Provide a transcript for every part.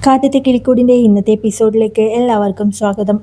കാറ്റത്തെ കിളിക്കൂടിൻ്റെ ഇന്നത്തെ എപ്പിസോഡിലേക്ക് എല്ലാവർക്കും സ്വാഗതം.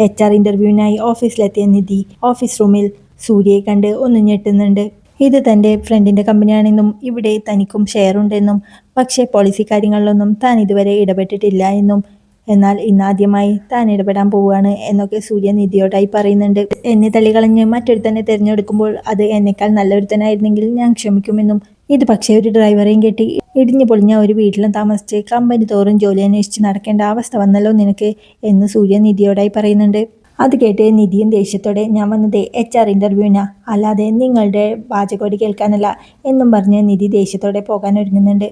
HR ഇൻ്റർവ്യൂവിനായി ഓഫീസിലെത്തിയ നിധി ഓഫീസ് റൂമിൽ സൂര്യയെ കണ്ട് ഒന്ന് ഞെട്ടുന്നുണ്ട്. ഇത് തൻ്റെ ഫ്രണ്ടിൻ്റെ കമ്പനിയാണെന്നും ഇവിടെ തനിക്കും ഷെയർ ഉണ്ടെന്നും പക്ഷേ പോളിസി കാര്യങ്ങളിലൊന്നും താൻ ഇതുവരെ ഇടപെട്ടിട്ടില്ല എന്നും എന്നാൽ ഇന്നാദ്യമായി താൻ ഇടപെടാൻ പോവുകയാണ് എന്നൊക്കെ സൂര്യ നിധിയോടായി പറയുന്നുണ്ട്. എന്നെ തള്ളികളഞ്ഞ് മറ്റൊരുത്തനെ തിരഞ്ഞെടുക്കുമ്പോൾ അത് എന്നെക്കാൾ നല്ലൊരുത്തനായിരുന്നെങ്കിൽ ഞാൻ ക്ഷമിക്കുമെന്നും ഇത് പക്ഷേ ഒരു ഡ്രൈവറെയും കെട്ടി ഇടിഞ്ഞു പൊളിഞ്ഞ ഒരു വീട്ടിലും താമസിച്ച് കമ്പനി തോറും ജോലി അന്വേഷിച്ച് നടക്കേണ്ട അവസ്ഥ വന്നല്ലോ നിനക്ക് എന്ന് സൂര്യ നിധിയോടായി പറയുന്നുണ്ട്. അത് കേട്ട് നിധിയും ദേഷ്യത്തോടെ ഞാൻ വന്നത് HR ഇൻ്റർവ്യൂവിനാ, അല്ലാതെ നിങ്ങളുടെ വാചകോടി കേൾക്കാനല്ല എന്നും പറഞ്ഞ് നിധി ദേഷ്യത്തോടെ പോകാൻ ഒരുങ്ങുന്നുണ്ട്.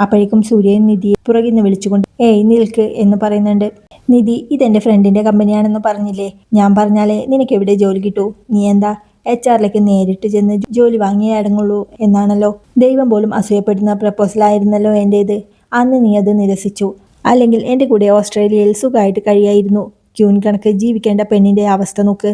അപ്പോഴേക്കും സൂര്യയും നിധിയെ പുറകിൽ നിന്ന് വിളിച്ചുകൊണ്ട് ഏയ് നിൽക്ക് എന്ന് പറയുന്നുണ്ട്. നിധി ഇതെൻ്റെ ഫ്രണ്ടിൻ്റെ കമ്പനിയാണെന്ന് പറഞ്ഞില്ലേ, ഞാൻ പറഞ്ഞാലേ നിനക്ക് എവിടെ ജോലി കിട്ടൂ, നീ എന്താ HR നേരിട്ട് ചെന്ന് ജോലി വാങ്ങിയേ അടങ്ങുള്ളൂ എന്നാണല്ലോ. ദൈവം പോലും അസൂയപ്പെടുന്ന പ്രപ്പോസലായിരുന്നല്ലോ എൻ്റേത്. അന്ന് നീ അത് നിരസിച്ചു, അല്ലെങ്കിൽ എൻ്റെ കൂടെ ഓസ്ട്രേലിയയിൽ സുഖമായിട്ട് കഴിയായിരുന്നു. ക്യൂൻ കണക്ക് ജീവിക്കേണ്ട പെണ്ണിൻ്റെ അവസ്ഥ നോക്ക്,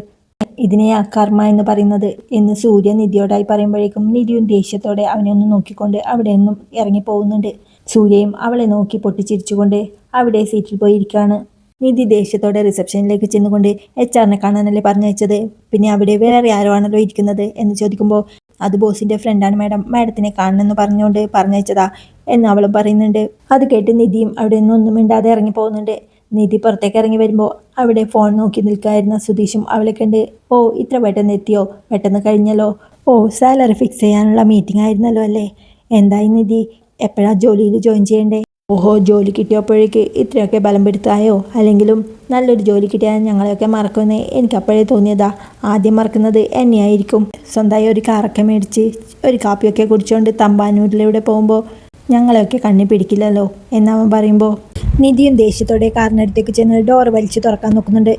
ഇതിനെയാ കർമ്മ എന്ന് പറയുന്നത് എന്ന് സൂര്യ നിധിയോടായി പറയുമ്പോഴേക്കും നിധിയും ദേഷ്യത്തോടെ അവനെ ഒന്ന് നോക്കിക്കൊണ്ട് അവിടെ നിന്നും ഇറങ്ങിപ്പോകുന്നുണ്ട്. സൂര്യയും അവളെ നോക്കി പൊട്ടിച്ചിരിച്ചുകൊണ്ട് അവിടെ സീറ്റിൽ പോയി ഇരിക്കുകയാണ്. നിധി ദേഷ്യത്തോടെ റിസപ്ഷനിലേക്ക് ചെന്നുകൊണ്ട് HR കാണാനല്ലേ പറഞ്ഞയച്ചത്, പിന്നെ അവിടെ വേറെ ആരോ ആണല്ലോ ഇരിക്കുന്നത് എന്ന് ചോദിക്കുമ്പോൾ അത് ബോസിൻ്റെ ഫ്രണ്ടാണ് മാഡം, മാഡത്തിനെ കാണണമെന്ന് പറഞ്ഞുകൊണ്ട് പറഞ്ഞയച്ചതാ എന്ന് അവളും പറയുന്നുണ്ട്. അത് കേട്ട് നിധിയും അവിടെ നിന്നൊന്നും മിണ്ടാതെ ഇറങ്ങി പോകുന്നുണ്ട്. നിധി പുറത്തേക്ക് ഇറങ്ങി വരുമ്പോൾ അവിടെ ഫോൺ നോക്കി നിൽക്കായിരുന്ന സുധീഷും അവളെ കണ്ട് ഓ ഇത്ര പെട്ടെന്ന് എത്തിയോ, പെട്ടെന്ന് കഴിഞ്ഞല്ലോ, ഓ സാലറി ഫിക്സ് ചെയ്യാനുള്ള മീറ്റിംഗ് ആയിരുന്നല്ലോ അല്ലേ, എന്തായി നിധി, എപ്പോഴാണ് ജോലിയിൽ ജോയിൻ ചെയ്യണ്ടേ? ഓഹോ ജോലി കിട്ടിയപ്പോഴേക്ക് ഇത്രയൊക്കെ ബലം പെടുത്തായോ, അല്ലെങ്കിലും നല്ലൊരു ജോലി കിട്ടിയാൽ ഞങ്ങളെയൊക്കെ മറക്കുമെന്ന് എനിക്കപ്പോഴേ തോന്നിയതാ. ആദ്യം മറക്കുന്നത് എന്നെയായിരിക്കും. സ്വന്തമായി ഒരു കാറൊക്കെ മേടിച്ച് ഒരു കാപ്പിയൊക്കെ കുടിച്ചുകൊണ്ട് തമ്പാനൂരിലൂടെ പോകുമ്പോൾ ഞങ്ങളെയൊക്കെ കണ്ണി പിടിക്കില്ലല്ലോ എന്നവൻ പറയുമ്പോൾ നിധിയും ദേഷ്യത്തോടെ കാറിനടുത്തേക്ക് ചെന്ന് ഡോർ വലിച്ചു തുറക്കാൻ നോക്കുന്നുണ്ട്.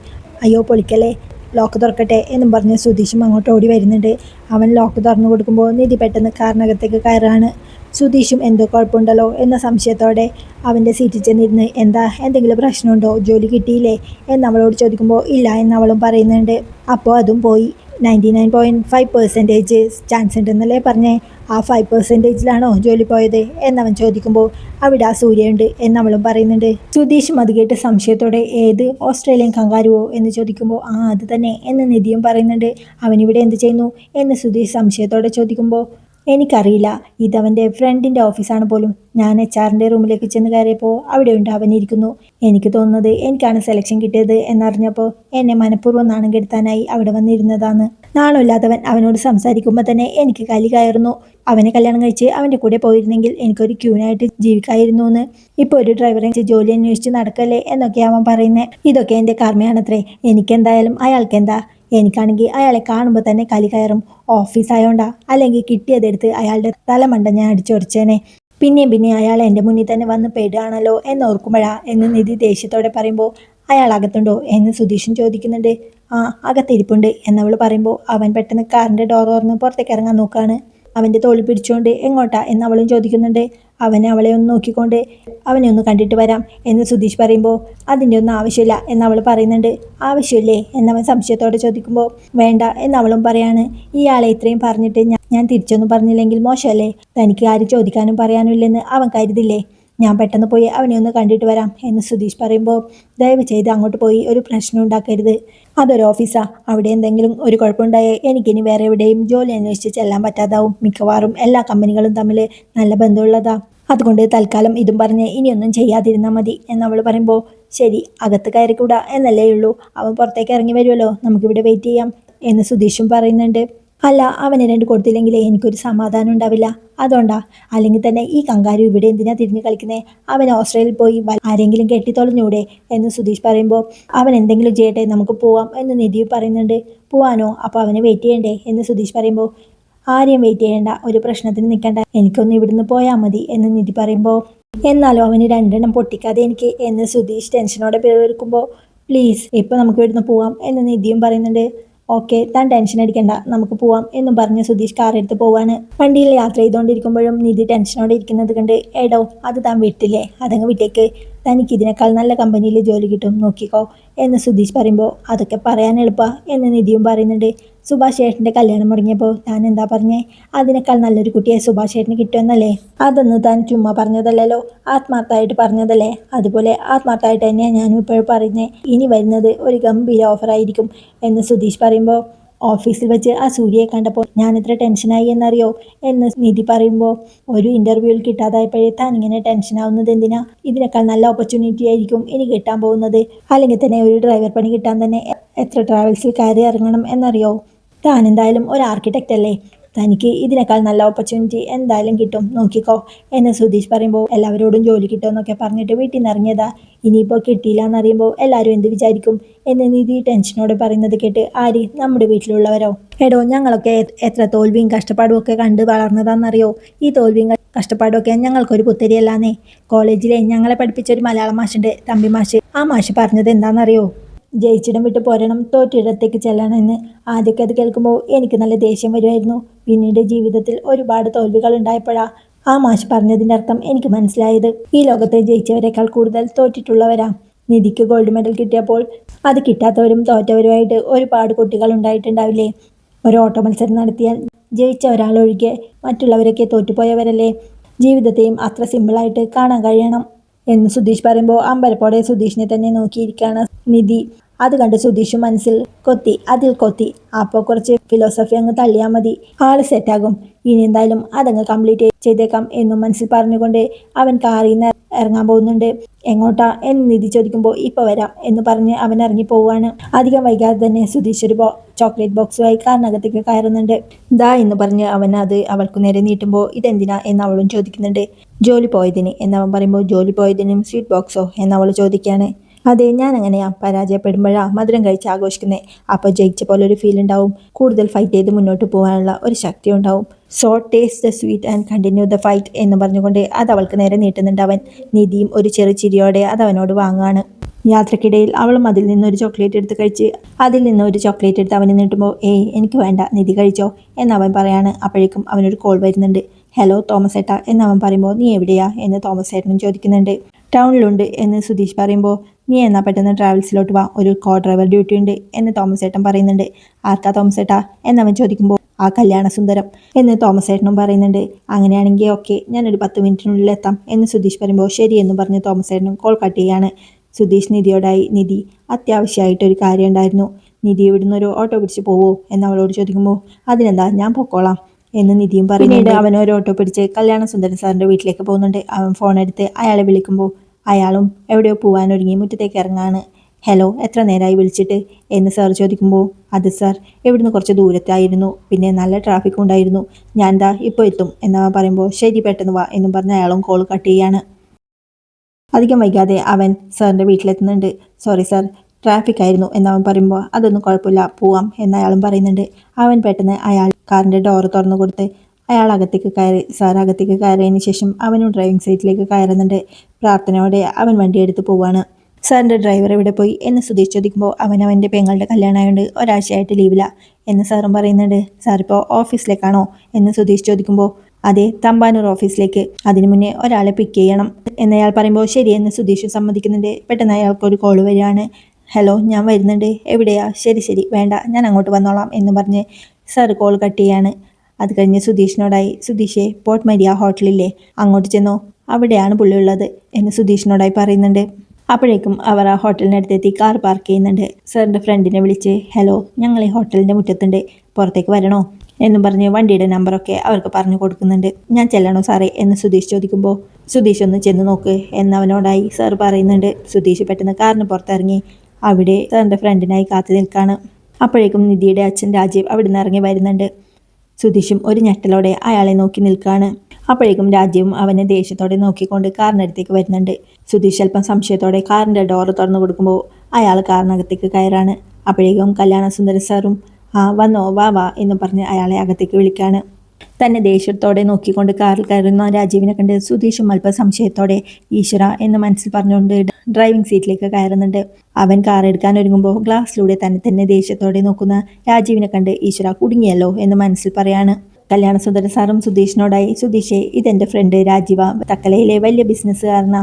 അയ്യോ പൊളിക്കല്ലേ, ലോക്ക് തുറക്കട്ടെ എന്നും പറഞ്ഞ് സുധീഷും അങ്ങോട്ട് ഓടി വരുന്നുണ്ട്. അവൻ ലോക്ക് തുറന്നു കൊടുക്കുമ്പോൾ നിധി പെട്ടെന്ന് കാറിനകത്തേക്ക് കയറാണ്. സുധീഷും എന്തോ കുഴപ്പമുണ്ടല്ലോ എന്ന സംശയത്തോടെ അവൻ്റെ സീറ്റിൽ ചെന്നിരുന്ന് എന്താ എന്തെങ്കിലും പ്രശ്നമുണ്ടോ, ജോലി കിട്ടിയില്ലേ എന്നവളോട് ചോദിക്കുമ്പോൾ ഇല്ല എന്നവളും പറയുന്നുണ്ട്. അപ്പോൾ അതും പോയി, 99.5% ചാൻസ് ഉണ്ടെന്നല്ലേ പറഞ്ഞേ, ആ 5%ലാണോ ജോലി പോയത് എന്നവൻ ചോദിക്കുമ്പോൾ അവിടെ ആ സൂര്യയുണ്ട് എന്നവളും പറയുന്നുണ്ട്. സുധീഷും അത് കേട്ട് സംശയത്തോടെ ഏത് ഓസ്ട്രേലിയൻ കങ്കാരുവോ എന്ന് ചോദിക്കുമ്പോൾ ആ അത് തന്നെ എന്ന് നിധിയും പറയുന്നുണ്ട്. അവനിവിടെ എന്ത് ചെയ്യുന്നു എന്ന് സുധീഷ് സംശയത്തോടെ ചോദിക്കുമ്പോൾ എനിക്കറിയില്ല, ഇതവൻ്റെ ഫ്രണ്ടിൻ്റെ ഓഫീസാണ് പോലും. ഞാൻ HR റൂമിലേക്ക് ചെന്ന് കയറിയപ്പോൾ അവിടെയുണ്ട് അവനിരിക്കുന്നു. എനിക്ക് തോന്നുന്നത് എനിക്കാണ് സെലക്ഷൻ കിട്ടിയത് എന്നറിഞ്ഞപ്പോൾ എന്നെ മനഃപൂർവ്വം നാണം കെടുത്താനായി അവിടെ വന്നിരുന്നതാണ്. നാണമില്ലാത്തവൻ അവനോട് സംസാരിക്കുമ്പോൾ തന്നെ എനിക്ക് കലി കയറുന്നു. അവനെ കല്യാണം കഴിച്ച് അവൻ്റെ കൂടെ പോയിരുന്നെങ്കിൽ എനിക്കൊരു ക്യൂനായിട്ട് ജീവിക്കായിരുന്നു എന്ന്. ഇപ്പോൾ ഒരു ഡ്രൈവറെ ജോലി അന്വേഷിച്ച് നടക്കല്ലേ എന്നൊക്കെ അവൻ പറയുന്നത്. ഇതൊക്കെ എൻ്റെ കർമ്മയാണത്രേ, എനിക്കെന്തായാലും അയാൾക്കെന്താ, എനിക്കാണെങ്കിൽ അയാളെ കാണുമ്പോൾ തന്നെ കലി കയറും. ഓഫീസായോണ്ടാ, അല്ലെങ്കിൽ കിട്ടിയതെടുത്ത് അയാളുടെ തലമണ്ട ഞാൻ അടിച്ചൊടിച്ചേനെ. പിന്നെയും അയാൾ എൻ്റെ മുന്നിൽ തന്നെ വന്ന് പെടുകയാണല്ലോ എന്നോർക്കുമ്പോഴാ എന്ന് നിധി ദേഷ്യത്തോടെ പറയുമ്പോൾ അയാൾ അകത്തുണ്ടോ എന്ന് സുധീഷും ചോദിക്കുന്നുണ്ട്. ആ അകത്തിരിപ്പുണ്ട് എന്നവൾ പറയുമ്പോൾ അവൻ പെട്ടെന്ന് കാറിൻ്റെ ഡോർ തുറന്ന് പുറത്തേക്ക് ഇറങ്ങാൻ നോക്കുകയാണ്. അവൻ്റെ തോളിൽ പിടിച്ചുകൊണ്ട് എങ്ങോട്ടാ എന്നവളും ചോദിക്കുന്നുണ്ട്. അവളെ ഒന്ന് നോക്കിക്കൊണ്ട് അവനെ ഒന്ന് കണ്ടിട്ട് വരാം എന്ന് സുധീഷ് പറയുമ്പോൾ അതിൻ്റെ ഒന്നും ആവശ്യമില്ല എന്നവൾ പറയുന്നുണ്ട്. ആവശ്യമില്ലേ എന്നവൻ സംശയത്തോടെ ചോദിക്കുമ്പോൾ വേണ്ട എന്നവളും പറയാണ്. ഇയാളെ ഇത്രയും പറഞ്ഞിട്ട് ഞാൻ തിരിച്ചൊന്നും പറഞ്ഞില്ലെങ്കിൽ മോശമല്ലേ, തനിക്ക് ആരും ചോദിക്കാനും പറയാനും ഇല്ലെന്ന് അവൻ കരുതില്ലേ, ഞാൻ പെട്ടെന്ന് പോയി അവനെ ഒന്ന് കണ്ടിട്ട് വരാം എന്ന് സുധീഷ് പറയുമ്പോൾ ദയവ് ചെയ്ത് അങ്ങോട്ട് പോയി ഒരു പ്രശ്നം ഉണ്ടാക്കരുത്, അതൊരു ഓഫീസാ, അവിടെ എന്തെങ്കിലും ഒരു കുഴപ്പമുണ്ടായേ എനിക്കിനി വേറെ എവിടെയും ജോലി അന്വേഷിച്ച് ചെല്ലാൻ പറ്റാതാവും. മിക്കവാറും എല്ലാ കമ്പനികളും തമ്മിൽ നല്ല ബന്ധമുള്ളതാ, അതുകൊണ്ട് തൽക്കാലം ഇതും പറഞ്ഞ് ഇനിയൊന്നും ചെയ്യാതിരുന്നാൽ മതി എന്നവൾ പറയുമ്പോൾ ശരി അകത്ത് കയറിക്കൂടാ എന്നല്ലേ ഉള്ളൂ, അവൻ പുറത്തേക്ക് ഇറങ്ങി വരുമല്ലോ, നമുക്കിവിടെ വെയിറ്റ് ചെയ്യാം എന്ന് സുധീഷും പറയുന്നുണ്ട്. അല്ല അവന് 2 കൊടുത്തില്ലെങ്കിലേ എനിക്കൊരു സമാധാനം ഉണ്ടാവില്ല, അതുകൊണ്ടാ, അല്ലെങ്കിൽ തന്നെ ഈ കങ്കാരു ഇവിടെ എന്തിനാ തിരിഞ്ഞ് കളിക്കുന്നേ, അവൻ ഓസ്ട്രേലിയയിൽ പോയി ആരെങ്കിലും കെട്ടിത്തൊളഞ്ഞൂടെ എന്ന് സുധീഷ് പറയുമ്പോൾ അവൻ എന്തെങ്കിലും ചെയ്യട്ടെ നമുക്ക് പോവാം എന്ന് നിധി പറയുന്നുണ്ട്. പോവാനോ, അപ്പോൾ അവനെ വെയിറ്റ് ചെയ്യണ്ടേ എന്ന് സുധീഷ് പറയുമ്പോൾ ആരെയും വെയിറ്റ് ചെയ്യേണ്ട, ഒരു പ്രശ്നത്തിന് നിൽക്കണ്ട, എനിക്കൊന്ന് ഇവിടുന്ന് പോയാൽ മതി എന്ന് നിധി പറയുമ്പോൾ എന്നാലും അവന് 2 എണ്ണം പൊട്ടിക്കാതെ എനിക്ക് എന്ന് സുധീഷ് ടെൻഷനോടെ പേർക്കുമ്പോൾ പ്ലീസ് ഇപ്പോൾ നമുക്ക് ഇവിടുന്ന് പോവാം എന്ന് നിധിയും പറയുന്നുണ്ട്. ഓക്കെ താൻ ടെൻഷൻ അടിക്കണ്ട, നമുക്ക് പോവാം എന്നും പറഞ്ഞ് സുധീഷ് കാറെടുത്ത് പോവാണ്. വണ്ടിയിൽ യാത്ര ചെയ്തുകൊണ്ടിരിക്കുമ്പോഴും നിധി ടെൻഷനോടെ ഇരിക്കുന്നത് കണ്ട് എടോ അത് താൻ വിട്ടില്ലേ, അതങ്ങ് വിട്ടേക്ക്, തനിക്ക് ഇതിനേക്കാൾ നല്ല കമ്പനിയിൽ ജോലി കിട്ടും നോക്കിക്കോ എന്ന് സുധീഷ് പറയുമ്പോൾ അതൊക്കെ പറയാൻ എളുപ്പ എന്ന് നിധിയും പറയുന്നുണ്ട്. സുഭാഷ് ചേട്ടൻ്റെ കല്യാണം മുടങ്ങിയപ്പോൾ താൻ എന്താ പറഞ്ഞേ? അതിനേക്കാൾ നല്ലൊരു കുട്ടിയെ സുഭാഷ് ചേട്ടന് കിട്ടുമെന്നല്ലേ? അതൊന്നും താൻ ചുമ്മാ പറഞ്ഞതല്ലല്ലോ, ആത്മാർത്ഥമായിട്ട് പറഞ്ഞതല്ലേ? അതുപോലെ ആത്മാർത്ഥമായിട്ട് തന്നെയാണ് ഞാനും ഇപ്പോഴും പറയുന്നത്. ഇനി വരുന്നത് ഒരു ഗംഭീര ഓഫറായിരിക്കും എന്ന് സുധീഷ് പറയുമ്പോൾ, ഓഫീസിൽ വെച്ച് ആ സൂര്യയെ കണ്ടപ്പോൾ ഞാൻ ഇത്ര ടെൻഷനായി എന്നറിയോ എന്ന് നിധി പറയുമ്പോൾ, ഒരു ഇൻ്റർവ്യൂവിൽ കിട്ടാതായപ്പോഴേ താൻ ഇങ്ങനെ ടെൻഷനാവുന്നത് എന്തിനാ? ഇതിനേക്കാൾ നല്ല ഓപ്പർച്യൂണിറ്റി ആയിരിക്കും ഇനി കിട്ടാൻ പോകുന്നത്. അല്ലെങ്കിൽ തന്നെ ഒരു ഡ്രൈവർ പണി കിട്ടാൻ തന്നെ എത്ര ട്രാവൽസിൽ കയറി ഇറങ്ങണം എന്നറിയോ? താൻ എന്തായാലും ഒരു ആർക്കിടെക്റ്റ് അല്ലേ, തനിക്ക് ഇതിനേക്കാൾ നല്ല ഓപ്പർച്യൂണിറ്റി എന്തായാലും കിട്ടും, നോക്കിക്കോ എന്ന് സുധീഷ് പറയുമ്പോൾ, എല്ലാവരോടും ജോലി കിട്ടുമെന്നൊക്കെ പറഞ്ഞിട്ട് വീട്ടിൽ നിന്ന് ഇറങ്ങിയതാ, ഇനിയിപ്പോൾ കിട്ടിയില്ല എന്നറിയുമ്പോൾ എല്ലാവരും എന്ത് വിചാരിക്കും എന്ന് നിധി ടെൻഷനോട് പറയുന്നത് കേട്ട്, ആര്? നമ്മുടെ വീട്ടിലുള്ളവരോ? എടോ, ഞങ്ങളൊക്കെ എത്ര തോൽവിയും കഷ്ടപ്പാടും ഒക്കെ കണ്ട് വളർന്നതാണെന്നറിയോ? ഈ തോൽവിയും കഷ്ടപ്പാടൊക്കെ ഞങ്ങൾക്കൊരു പുത്തരിയല്ലാന്നേ. കോളേജിലെ ഞങ്ങളെ പഠിപ്പിച്ചൊരു മലയാളം മാഷുണ്ട്, തമ്പി മാഷ്. ആ മാഷ് പറഞ്ഞത് എന്താണെന്നറിയോ? ജയിച്ചിടം വിട്ട് പോരണം, തോറ്റിടത്തേക്ക് ചെല്ലണമെന്ന്. ആദ്യമൊക്കെ അത് കേൾക്കുമ്പോൾ എനിക്ക് നല്ല ദേഷ്യം വരുമായിരുന്നു. പിന്നീട് ജീവിതത്തിൽ ഒരുപാട് തോൽവികൾ ഉണ്ടായപ്പോഴാണ് ആ മാഷ് പറഞ്ഞതിൻ്റെ അർത്ഥം എനിക്ക് മനസ്സിലായത്. ഈ ലോകത്തെ ജയിച്ചവരെക്കാൾ കൂടുതൽ തോറ്റിട്ടുള്ളവരാ. നിധിക്ക് ഗോൾഡ് മെഡൽ കിട്ടിയപ്പോൾ അത് കിട്ടാത്തവരും തോറ്റവരുമായിട്ട് ഒരുപാട് കുട്ടികൾ ഉണ്ടായിട്ടുണ്ടാവില്ലേ? ഒരു ഓട്ടോ മത്സരം നടത്തിയാൽ ജയിച്ച ഒരാളൊഴികെ മറ്റുള്ളവരൊക്കെ തോറ്റുപോയവരല്ലേ? ജീവിതത്തെയും അത്ര സിമ്പിളായിട്ട് കാണാൻ കഴിയണം എന്ന് സുധീഷ് പറയുമ്പോൾ, അമ്പരപ്പോടെ സുധീഷിനെ തന്നെ നോക്കിയിരിക്കുകയാണ് നിധി. അത് കണ്ട് സുധീഷ് മനസ്സിൽ കൊത്തി, അതിൽ കൊത്തി. അപ്പോൾ കുറച്ച് ഫിലോസഫി അങ്ങ് തള്ളിയാൽ മതി, ആള് സെറ്റാകും. ഇനി എന്തായാലും അതങ്ങ് കംപ്ലീറ്റ് ചെയ്തേക്കാം എന്നും മനസ്സിൽ പറഞ്ഞുകൊണ്ട് അവൻ കാറിൽ നിന്ന് ഇറങ്ങാൻ പോകുന്നുണ്ട്. എങ്ങോട്ടാ എന്ന് നിധി ചോദിക്കുമ്പോൾ, ഇപ്പോൾ വരാം എന്ന് പറഞ്ഞ് അവൻ ഇറങ്ങി പോവുകയാണ്. അധികം വൈകാതെ തന്നെ സുധീഷ് ഒരു ചോക്ലേറ്റ് ബോക്സുമായി കാറിനകത്തേക്ക് കയറുന്നുണ്ട്. ദാ എന്ന് പറഞ്ഞ് അവൻ അത് അവൾക്ക് നേരെ നീട്ടുമ്പോൾ, ഇതെന്തിനാ എന്ന് അവളും ചോദിക്കുന്നുണ്ട്. ജോലി പോയതിന് എന്നവൻ പറയുമ്പോൾ, ജോലി പോയതിനും സ്വീറ്റ് ബോക്സോ എന്നവൾ ചോദിക്കുകയാണ്. അതെ, ഞാൻ അങ്ങനെയാ, പരാജയപ്പെടുമ്പോഴാ മധുരം കഴിച്ച് ആഘോഷിക്കുന്നത്. അപ്പോൾ ജയിച്ച പോലെ ഒരു ഫീൽ ഉണ്ടാവും, കൂടുതൽ ഫൈറ്റ് ചെയ്ത് മുന്നോട്ട് പോകാനുള്ള ഒരു ശക്തി ഉണ്ടാവും. So taste the sweet and continue the fight എന്ന് പറഞ്ഞുകൊണ്ട് അത് അവൾക്ക് നേരെ നീട്ടുന്നുണ്ട് അവൻ. നിധിയും ഒരു ചെറു ചിരിയോടെ അത് അവനോട് വാങ്ങാണ്. യാത്രക്കിടയിൽ അവളും അതിൽ നിന്നൊരു ചോക്ലേറ്റ് എടുത്ത് കഴിച്ച് അതിൽ നിന്നൊരു ചോക്ലേറ്റ് എടുത്ത് അവന് നീട്ടുമ്പോൾ, ഏയ് എനിക്ക് വേണ്ട, നിധി കഴിച്ചോ എന്നവൻ പറയാണ്. അപ്പോഴേക്കും അവനൊരു കോൾ വരുന്നുണ്ട്. ഹലോ തോമസ് ഏട്ടാ എന്നവൻ പറയുമ്പോൾ, നീ എവിടെയാ എന്ന് തോമസ് ഏട്ടനും ചോദിക്കുന്നുണ്ട്. ടൗണിലുണ്ട് എന്ന് സുധീഷ് പറയുമ്പോൾ, നീ എന്നാ പെട്ടെന്ന് ട്രാവൽസിലോട്ട് വാ, ഒരു കോ ഡ്രൈവർ ഡ്യൂട്ടി ഉണ്ട് എന്ന് തോമസ് ഏട്ടൻ പറയുന്നുണ്ട്. ആർക്കാ തോമസ് ഏട്ടാ എന്നവൻ ചോദിക്കുമ്പോൾ, ആ കല്യാണ സുന്ദരം എന്ന് തോമസ് ഏട്ടനും പറയുന്നുണ്ട്. അങ്ങനെയാണെങ്കിൽ ഓക്കെ, ഞാനൊരു 10 മിനിറ്റിനുള്ളിൽ എത്താം എന്ന് സുധീഷ് പറയുമ്പോൾ, ശരി എന്ന് പറഞ്ഞ് തോമസ് ഏട്ടനും കോൾ കട്ട് ചെയ്യാണ്. സുധീഷ് നിധിയോടായി, നിധി അത്യാവശ്യമായിട്ടൊരു കാര്യം ഉണ്ടായിരുന്നു, നിധി ഇവിടുന്ന് ഒരു ഓട്ടോ പിടിച്ച് പോവോ എന്നവളോട് ചോദിക്കുമ്പോൾ, അതിനെന്താ, ഞാൻ പൊക്കോളാം എന്ന് നിധിയും പറയുന്നുണ്ട്. അവൻ ഒരു ഓട്ടോ പിടിച്ച് കല്യാണ സുന്ദരൻ സാറിൻ്റെ വീട്ടിലേക്ക് പോകുന്നുണ്ട്. അവൻ ഫോൺ എടുത്ത് അയാളെ വിളിക്കുമ്പോൾ അയാളും എവിടെയോ പോകാനൊരുങ്ങി മുറ്റത്തേക്ക് ഇറങ്ങാണ്. ഹലോ, എത്ര നേരമായി വിളിച്ചിട്ട് എന്ന് സാർ ചോദിക്കുമ്പോൾ, അത് സാർ ഇവിടുന്ന് കുറച്ച് ദൂരത്തായിരുന്നു, പിന്നെ നല്ല ട്രാഫിക് ഉണ്ടായിരുന്നു, ഞാൻ ദാ ഇപ്പോൾ എത്തും എന്നവൻ പറയുമ്പോൾ, ശരി പെട്ടെന്ന് വാ എന്നും പറഞ്ഞ് അയാളും കോൾ കട്ട് ചെയ്യാണ്. അധികം വൈകാതെ അവൻ സാറിൻ്റെ വീട്ടിലെത്തുന്നുണ്ട്. സോറി സാർ, ട്രാഫിക് ആയിരുന്നു എന്നവൻ പറയുമ്പോൾ, അതൊന്നും കുഴപ്പമില്ല, പോവാം എന്ന് അയാളും പറയുന്നുണ്ട്. അവൻ പെട്ടെന്ന് അയാൾ കാറിൻ്റെ ഡോറ് തുറന്നു കൊടുത്ത് അയാൾ അകത്തേക്ക് കയറി. സാർ അകത്തേക്ക് കയറിയതിന് ശേഷം അവനും ഡ്രൈവിംഗ് സീറ്റിലേക്ക് കയറുന്നുണ്ട്. പ്രാർത്ഥനയോടെ അവൻ വണ്ടിയെടുത്ത് പോവാണ്. സാറിൻ്റെ ഡ്രൈവർ എവിടെ പോയി എന്ന് സുധീഷ് ചോദിക്കുമ്പോൾ, അവൻ്റെ പെങ്ങളുടെ കല്യാണമായതുകൊണ്ട് ഒരാഴ്ചയായിട്ട് ലീവില്ല എന്ന് സാറും പറയുന്നുണ്ട്. സാർ ഇപ്പോൾ ഓഫീസിലേക്കാണോ എന്ന് സുധീഷ് ചോദിക്കുമ്പോൾ, അതെ, തമ്പാനൂർ ഓഫീസിലേക്ക്, അതിനു മുന്നേ ഒരാളെ പിക്ക് ചെയ്യണം എന്നയാൾ പറയുമ്പോൾ, ശരിയെന്ന് സുധീഷ് സമ്മതിക്കുന്നുണ്ട്. പെട്ടെന്ന് അയാൾക്കൊരു കോൾ വരികയാണ്. ഹലോ, ഞാൻ വരുന്നുണ്ട്, എവിടെയാ? ശരി ശരി, വേണ്ട, ഞാൻ അങ്ങോട്ട് വന്നോളാം എന്ന് പറഞ്ഞ് സാർ കോൾ കട്ട് ചെയ്യാണ്. അത് കഴിഞ്ഞ് സുധീഷിനോടായി, സുധീഷെ, പോർട്ട് മരിയ ഹോട്ടലില്ലേ, അങ്ങോട്ട് ചെന്നോ, അവിടെയാണ് പുള്ളിയുള്ളത് എന്ന് സുധീഷിനോടായി പറയുന്നുണ്ട്. അപ്പോഴേക്കും അവർ ആ ഹോട്ടലിനടുത്തെത്തി കാർ പാർക്ക് ചെയ്യുന്നുണ്ട്. സാറിൻ്റെ ഫ്രണ്ടിനെ വിളിച്ച്, ഹലോ, ഞങ്ങൾ ഈ ഹോട്ടലിൻ്റെ മുറ്റത്തുണ്ട്, പുറത്തേക്ക് വരണോ എന്നും പറഞ്ഞ് വണ്ടിയുടെ നമ്പറൊക്കെ അവർക്ക് പറഞ്ഞു കൊടുക്കുന്നുണ്ട്. ഞാൻ ചെല്ലണോ സാറേ എന്ന് സുധീഷ് ചോദിക്കുമ്പോൾ, സുധീഷ് ഒന്ന് ചെന്ന് നോക്ക് എന്നവനോടായി സാർ പറയുന്നുണ്ട്. സുധീഷ് പെട്ടെന്ന് കാറിന് പുറത്തിറങ്ങി അവിടെ സാറിൻ്റെ ഫ്രണ്ടിനായി കാത്തു നിൽക്കുകയാണ്. അപ്പോഴേക്കും നിധിയുടെ അച്ഛൻ രാജീവ് അവിടെ നിന്ന് ഇറങ്ങി വരുന്നുണ്ട്. സുധീഷും ഒരു ഞെട്ടലോടെ അയാളെ നോക്കി നിൽക്കുകയാണ്. അപ്പോഴേക്കും രാജീവും അവനെ ദേഷ്യത്തോടെ നോക്കിക്കൊണ്ട് കാറിനടുത്തേക്ക് വരുന്നുണ്ട്. സുധീഷ് അല്പം സംശയത്തോടെ കാറിൻ്റെ ഡോറ് തുറന്നു കൊടുക്കുമ്പോൾ അയാൾ കാറിനകത്തേക്ക് കയറാണ്. അപ്പോഴേക്കും കല്യാണ സുന്ദര സാറും, ആ വന്നോ, വാ വാ എന്ന് പറഞ്ഞ് അയാളെ അകത്തേക്ക് വിളിക്കുകയാണ്. തന്നെ ദേഷ്യത്തോടെ നോക്കിക്കൊണ്ട് കാറിൽ കയറുന്ന രാജീവിനെ കണ്ട് സുധീഷും അല്പം സംശയത്തോടെ ഈശ്വര എന്ന് മനസ്സിൽ പറഞ്ഞുകൊണ്ട് ഡ്രൈവിംഗ് സീറ്റിലേക്ക് കയറുന്നുണ്ട്. അവൻ കാർ എടുക്കാൻ ഒരുങ്ങുമ്പോൾ ഗ്ലാസ്സിലൂടെ തന്നെ ദേഷ്യത്തോടെ നോക്കുന്ന രാജീവിനെ കണ്ട് ഈശ്വര കുടുങ്ങിയല്ലോ എന്ന് മനസ്സിൽ പറയാണ്. കല്യാണ സുന്ദര സാറും സുധീഷിനോടായി, സുധീഷെ, ഇതെൻ്റെ ഫ്രണ്ട് രാജീവ, തക്കലയിലെ വലിയ ബിസിനസ്സുകാരനാ,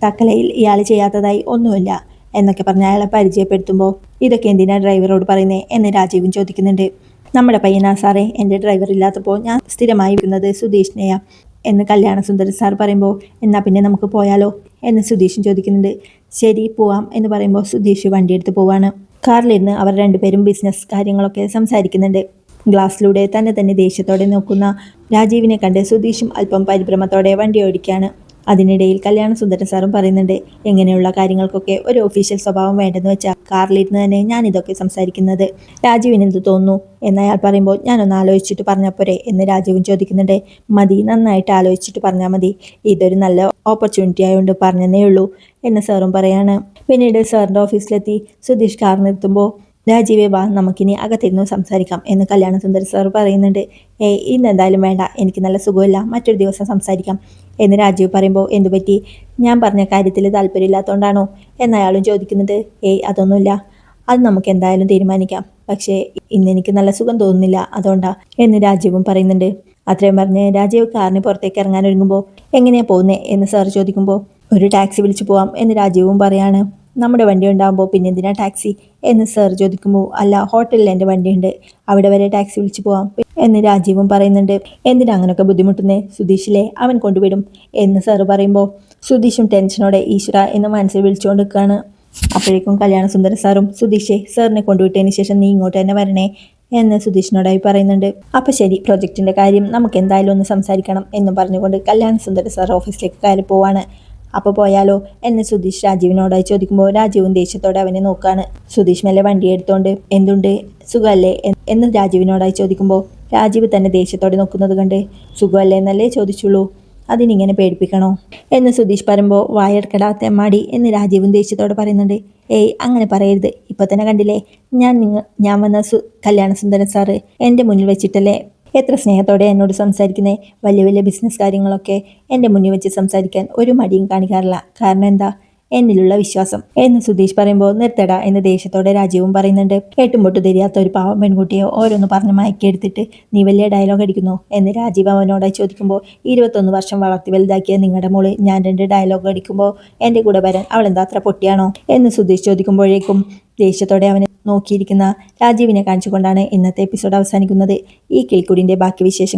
തക്കലയിൽ ഇയാൾ ചെയ്യാത്തതായി ഒന്നുമില്ല എന്നൊക്കെ പറഞ്ഞ് അയാളെ പരിചയപ്പെടുത്തുമ്പോൾ, ഇതൊക്കെ എന്തിനാ ഡ്രൈവറോട് പറയുന്നേ എന്ന് രാജീവും ചോദിക്കുന്നുണ്ട്. നമ്മുടെ പയ്യനാ സാറേ, എൻ്റെ ഡ്രൈവർ ഇല്ലാത്തപ്പോൾ ഞാൻ സ്ഥിരമായി വിളിക്കുന്നത് സുധീഷിനെയാ എന്ന് കല്യാണ സുന്ദരൻ സാർ പറയുമ്പോൾ, എന്നാൽ പിന്നെ നമുക്ക് പോയാലോ എന്ന് സുധീഷും ചോദിക്കുന്നുണ്ട്. ശരി പോവാം എന്ന് പറയുമ്പോൾ സുധീഷ് വണ്ടിയെടുത്ത് പോവാണ്. കാറിലിരുന്ന് അവർ രണ്ടുപേരും ബിസിനസ് കാര്യങ്ങളൊക്കെ സംസാരിക്കുന്നുണ്ട്. ഗ്ലാസ്സിലൂടെ തന്നെ ദേഷ്യത്തോടെ നോക്കുന്ന രാജീവിനെ കണ്ട് സുധീഷും അല്പം പരിഭ്രമത്തോടെ വണ്ടി ഓടിക്കുകയാണ്. അതിനിടയിൽ കല്യാണ സുന്ദരൻ സാറും പറയുന്നുണ്ട്, എങ്ങനെയുള്ള കാര്യങ്ങൾക്കൊക്കെ ഒരു ഒഫീഷ്യൽ സ്വഭാവം വേണ്ടെന്ന് വെച്ചാൽ കാറിലിരുന്ന് തന്നെ ഞാൻ ഇതൊക്കെ സംസാരിക്കുന്നത്. രാജീവിന് എന്ത് തോന്നുന്നു എന്നയാൾ പറയുമ്പോൾ, ഞാനൊന്ന് ആലോചിച്ചിട്ട് പറഞ്ഞാൽ പോരെ എന്ന് രാജീവും ചോദിക്കുന്നുണ്ട്. മതി, നന്നായിട്ട് ആലോചിച്ചിട്ട് പറഞ്ഞാൽ മതി, ഇതൊരു നല്ല ഓപ്പർച്യൂണിറ്റി ആയതുകൊണ്ട് പറഞ്ഞതേ ഉള്ളൂ എന്ന് സാറും പറയാണ്. പിന്നീട് സാറിൻ്റെ ഓഫീസിലെത്തി സുധീഷ് കാർ നിർത്തുമ്പോൾ, രാജീവേ വാ, നമുക്കിനി അകത്തിരുന്നു സംസാരിക്കാം എന്ന് കല്യാണ സുന്ദരൻ സാർ പറയുന്നുണ്ട്. ഇന്ന് എന്തായാലും വേണ്ട, എനിക്ക് നല്ല സുഖമില്ല, മറ്റൊരു ദിവസം സംസാരിക്കാം എന്ന് രാജീവ് പറയുമ്പോൾ, എന്തുപറ്റി, ഞാൻ പറഞ്ഞ കാര്യത്തിൽ താല്പര്യമില്ലാത്തതുകൊണ്ടാണോ എന്നയാളും ചോദിക്കുന്നുണ്ട്. അതൊന്നുമില്ല, അത് നമുക്ക് എന്തായാലും തീരുമാനിക്കാം, പക്ഷേ ഇന്ന് എനിക്ക് നല്ല സുഖം തോന്നുന്നില്ല, അതുകൊണ്ടാ എന്ന് രാജീവും പറയുന്നുണ്ട്. അത്രയും പറഞ്ഞ് രാജീവ് കാറിന് പുറത്തേക്ക് ഇറങ്ങാൻ ഒരുങ്ങുമ്പോൾ, എങ്ങനെയാണ് പോകുന്നത് എന്ന് സാർ ചോദിക്കുമ്പോൾ, ഒരു ടാക്സി വിളിച്ചു പോവാം എന്ന് രാജീവും പറയാണ്. നമ്മുടെ വണ്ടി ഉണ്ടാകുമ്പോൾ പിന്നെ എന്തിനാ ടാക്സി എന്ന് സാർ ചോദിക്കുമ്പോൾ, അല്ല, ഹോട്ടലിൽ എൻ്റെ വണ്ടിയുണ്ട്, അവിടെ വരെ ടാക്സി വിളിച്ചു പോവാം എന്ന് രാജീവും പറയുന്നുണ്ട്. എന്തിനാ അങ്ങനെയൊക്കെ ബുദ്ധിമുട്ടുന്നേ, സുധീഷിലെ അവൻ കൊണ്ടുവിടും എന്ന് സാറ് പറയുമ്പോൾ, സുധീഷും ടെൻഷനോടെ ഈശ്വര എന്ന് മനസ്സിൽ വിളിച്ചുകൊണ്ട് നിൽക്കുകയാണ്. അപ്പോഴേക്കും കല്യാണ സുന്ദര സാറും, സുധീഷെ, സാറിനെ കൊണ്ടുവിട്ടതിന് ശേഷം നീ ഇങ്ങോട്ട് തന്നെ വരണേ എന്ന് സുധീഷിനോടായി പറയുന്നുണ്ട്. അപ്പം ശരി, പ്രൊജക്റ്റിൻ്റെ കാര്യം നമുക്ക് എന്തായാലും ഒന്ന് സംസാരിക്കണം എന്ന് പറഞ്ഞുകൊണ്ട് കല്യാണ സുന്ദര സാർ ഓഫീസിലേക്ക് കയറി പോവാണ്. അപ്പോൾ പോയാലോ എന്ന് സുധീഷ് രാജീവിനോടായി ചോദിക്കുമ്പോൾ, രാജീവും ദേഷ്യത്തോടെ അവനെ നോക്കാണ്. സുധീഷ് മെല്ലെ വണ്ടി എടുത്തോണ്ട്, എന്തുണ്ട്, സുഖമല്ലേ എന്ന് രാജീവിനോടായി ചോദിക്കുമ്പോൾ, രാജീവ് തന്നെ ദേഷ്യത്തോടെ നോക്കുന്നത് കണ്ട്, സുഖമല്ലേ എന്നല്ലേ ചോദിച്ചുള്ളൂ, അതിനിങ്ങനെ പേടിപ്പിക്കണോ എന്ന് സുധീഷ് പറയുമ്പോൾ, വായടക്കടാ തെമ്മാടി എന്ന് രാജീവും ദേഷ്യത്തോടെ പറയുന്നുണ്ട്. അങ്ങനെ പറയരുത്, ഇപ്പം തന്നെ കണ്ടില്ലേ, ഞാൻ വന്ന കല്യാണ സുന്ദരൻ സാറ് എൻ്റെ മുന്നിൽ വെച്ചിട്ടല്ലേ എത്ര സ്നേഹത്തോടെ എന്നോട് സംസാരിക്കുന്നേ. വലിയ വലിയ ബിസിനസ് കാര്യങ്ങളൊക്കെ എൻ്റെ മുന്നിൽ വെച്ച് സംസാരിക്കാൻ ഒരു മടിയും കാണിക്കാറില്ല. കാരണം എന്താ, എന്നിലുള്ള വിശ്വാസം എന്ന് സുധീഷ് പറയുമ്പോൾ, നിർത്തടാ എന്ന് ദേഷ്യത്തോടെ രാജീവും പറയുന്നുണ്ട്. ഏട്ടുംപൊട്ട് തിരിയാത്ത ഒരു പാവം പെൺകുട്ടിയെ ഓരോന്ന് പറഞ്ഞ് മയക്കിയെടുത്തിട്ട് നീ വലിയ ഡയലോഗ് അടിക്കുന്നു എന്ന് രാജീവ് അവനോടായി ചോദിക്കുമ്പോൾ, 21 വർഷം വളർത്തി വലുതാക്കിയ നിങ്ങളുടെ മോള് ഞാൻ 2 ഡയലോഗ് അടിക്കുമ്പോൾ എൻ്റെ കൂടെ വരാൻ അവളെന്താ അത്ര പൊട്ടിയാണോ എന്ന് സുധീഷ് ചോദിക്കുമ്പോഴേക്കും ദേഷ്യത്തോടെ അവനെ നോക്കിയിരിക്കുന്ന രാജീവിനെ കാണിച്ചുകൊണ്ടാണ് ഇന്നത്തെ എപ്പിസോഡ് അവസാനിക്കുന്നത്. ഈ കിളിക്കൂടിൻ്റെ ബാക്കി വിശേഷം